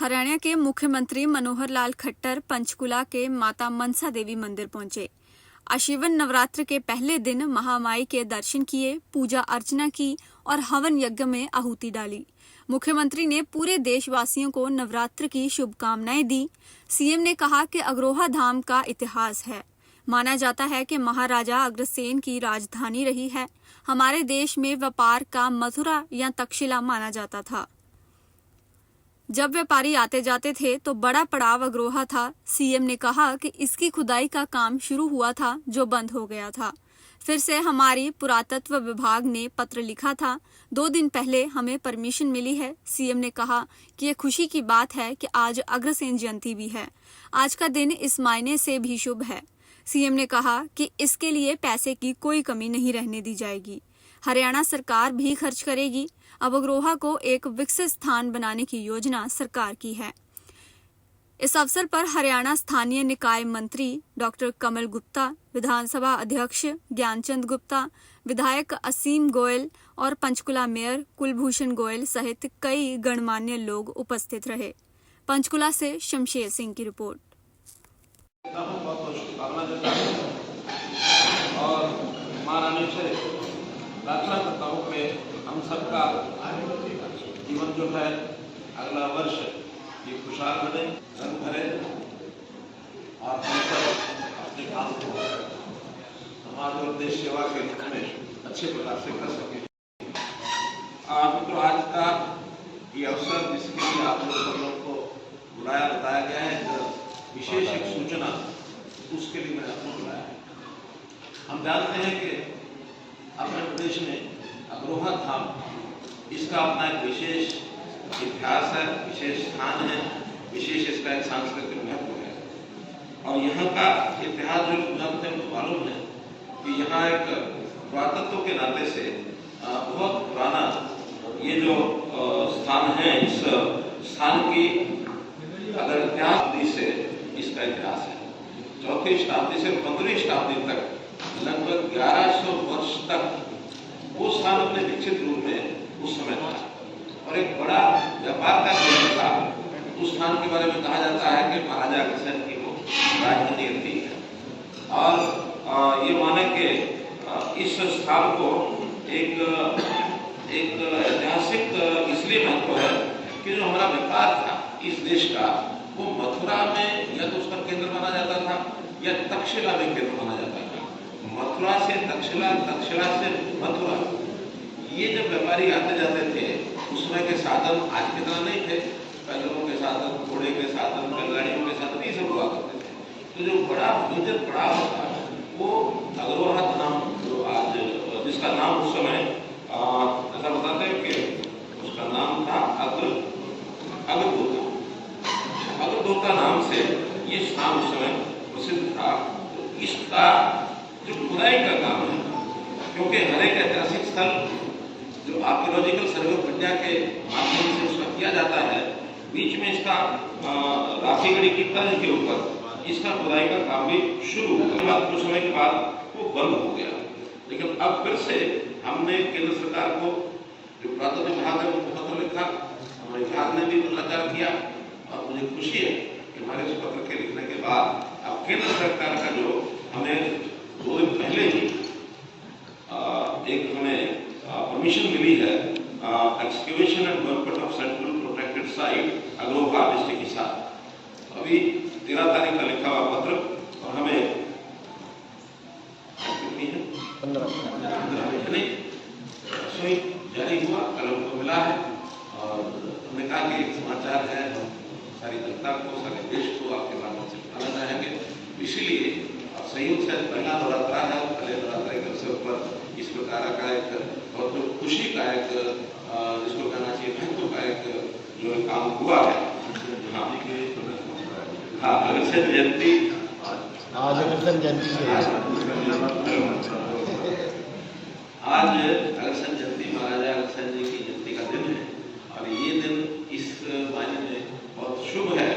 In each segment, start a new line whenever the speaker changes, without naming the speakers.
हरियाणा के मुख्यमंत्री मनोहर लाल खट्टर पंचकुला के माता मनसा देवी मंदिर पहुंचे। आशीवन नवरात्र के पहले दिन महामाई के दर्शन किए, पूजा अर्चना की और हवन यज्ञ में आहुति डाली। मुख्यमंत्री ने पूरे देशवासियों को नवरात्र की शुभकामनाएं दी। सीएम ने कहा कि अग्रोहा धाम का इतिहास है। माना जाता है कि महाराजा अग्रसेन की राजधानी रही है। हमारे देश में व्यापार का मथुरा या तक्षशिला माना जाता था। जब व्यापारी आते जाते थे तो बड़ा पड़ाव अग्रोहा था। सीएम ने कहा कि इसकी खुदाई का काम शुरू हुआ था जो बंद हो गया था। फिर से हमारी पुरातत्व विभाग ने पत्र लिखा था। 2 दिन पहले हमें परमिशन मिली है। सीएम ने कहा कि ये खुशी की बात है कि आज अग्रसेन जयंती भी है। आज का दिन इस मायने से भी शुभ है। सीएम ने कहा कि इसके लिए पैसे की कोई कमी नहीं रहने दी जाएगी। हरियाणा सरकार भी खर्च करेगी। अब अग्रोहा को एक विकसित स्थान बनाने की योजना सरकार की है। इस अवसर पर हरियाणा स्थानीय निकाय मंत्री डॉक्टर कमल गुप्ता, विधानसभा अध्यक्ष ज्ञानचंद गुप्ता, विधायक असीम गोयल और पंचकुला मेयर कुलभूषण गोयल सहित कई गणमान्य लोग उपस्थित रहे। पंचकुला से शमशेर सिंह की रिपोर्ट।
और महारानी से प्रार्थना करता हूँ कि हम सबका जीवन जो है अगला वर्ष ये खुशहाल बने, रंग भरे और हम सब अपने काम को समाज और देश सेवा के रूप में अच्छे प्रकार से कर सकें। तो आज का ये अवसर जिसके लिए आप लोगों को बुलाया बताया गया है, विशेष एक सूचना, उसके लिए मैंने आपको बुलाया है। हम जानते हैं कि अपने प्रदेश में अग्रोहा धाम इसका अपना एक विशेष इतिहास है, विशेष स्थान है, विशेष इसका एक सांस्कृतिक महत्व है। और यहाँ का इतिहास जो लोग जानते हैं उनको मालूम है कि यहाँ एक पुरातत्व के नाते से बहुत पुराना ये जो स्थान है, इस स्थान की अगर इतिहास से इसका इतिहास है 4वीं शताब्दी से 15वीं शताब्दी तक लगभग 1100 वर्ष तक वो स्थान अपने विकसित रूप में उस समय था और एक बड़ा व्यापार का केंद्र था। उस स्थान के बारे में कहा जाता है कि महाराजा अग्रसेन की वो राजधानी थी। और ये माने कि इस स्थान को एक ऐतिहासिक इसलिए महत्व है कि जो हमारा व्यापार था इस देश का, वो मथुरा में या तो उसका केंद्र माना जाता था या तक्षशिला में केंद्र माना जाता था। मथुरा से तक्षशिला, तक्षशिला से मथुरा, ये जब व्यापारी आते जाते थे उस समय के साधन आज की तरह नहीं थे। पैदलों के साधन, घोड़े के साधन, बैलगाड़ियों के साधन, ये सब हुआ करते थे। तो जो बड़ा मेजर पड़ाव था वो अग्रोहा धाम, जो आज जिसका नाम उस समय ऐसा बताते हैं कि उसका नाम था अग्रदोता नाम से ये स्थान उस समय प्रसिद्ध था। तो इसका जो खुदाई का काम है, क्योंकि हर एक ऐतिहासिक स्थल जो आर्कियोलॉजिकल सर्वे ऑफ इंडिया के माध्यम से उसका किया जाता है, बीच में इसका राखीगढ़ी की तर्ज के ऊपर इसका खुदाई का काम भी शुरू हुआ। कुछ समय के बाद वो बंद हो गया, लेकिन अब फिर से हमने केंद्र सरकार को, जो पुरातत्व विभाग है, उनको पत्र लिखा। हमारे विभाग ने भी पत्राचार किया और मुझे खुशी है कि हमारे इस पत्र के लिखने के बाद अब केंद्र सरकार का जो हमें 2 दिन पहले ही एक हमें परमिशन मिली है excavation and development of central protected site Agroha district के साथ। अभी 13 तारीख का लिखा हुआ पत्र और हमें 15 जारी हुआ, कल हमको मिला है। और हमने कहा कि एक समाचार है, सारी जनता को, सारे देश को आपके माध्यम से बताना चाहेंगे। इसीलिए संयोग से पहला नवरात्रा है, पहले नवरात्रा के अवसर पर इस प्रकार का एक बहुत खुशी का एक जिसको कहना चाहिए महत्व का एक जो काम हुआ है। हाँ, अग्रसेन जयंती आज अग्रसेन जयंती महाराजा अग्रसेन जी की जयंती का दिन है और ये दिन इस मायने में बहुत शुभ है।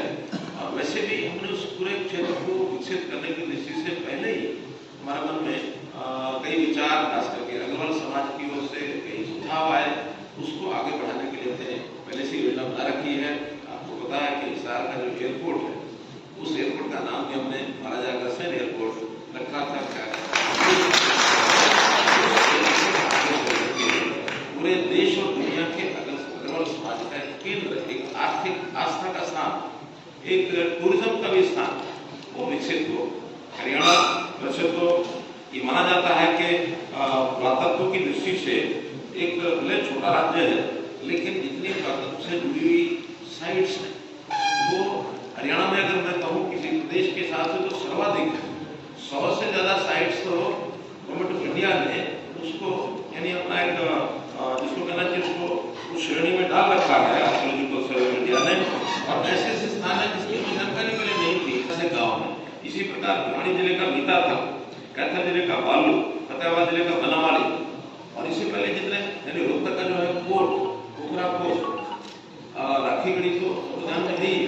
और वैसे भी हमने उस पूरे क्षेत्र को विकसित करने की दृष्टि से पहले ही हमारे मन में कई विचार, खास करके अग्रवाल समाज की ओर से कई सुझाव आए, उसको आगे बढ़ाने के लिए पहले से योजना बना रखी है। आपको पता है कि में हमने महाराजा अग्रसेन एयरपोर्ट रखा था। पूरे देश और दुनिया के अग्रवाल समाज का एक केंद्र, एक आर्थिक आस्था का स्थान, एक टूरिज्म का भी स्थान वो विकसित हो। हरियाणा वैसे तो ये माना जाता है कि पुरातत्व की दृष्टि से एक भले छोटा राज्य है, लेकिन जितनी पुरातत्व से जुड़ी हुई साइट्स हैं वो हरियाणा में, अगर मैं कहूँ किसी प्रदेश के हिसाब से, तो सर्वाधिक है। 100 से ज्यादा साइट्स तो गवर्नमेंट ऑफ इंडिया ने उसको यानी अपना एक जिसको कहना चाहिए उसको उस श्रेणी में डाल रखा है आर्कियोलॉजिकल सर्वे ऑफ इंडिया ने। और ऐसे ऐसे स्थान है जिसकी कोई जानकारी पहले नहीं थी ऐसे गाँव में। इसी प्रकार भिवानी जिले का मीता था, कैथल जिले का बालू, फतेहाबाद जिले का बनावाली, और इससे पहले जितने यानी रोहतक का जो है कोट, पोखरा कोट, राखीगढ़ी तो जान में नहीं है।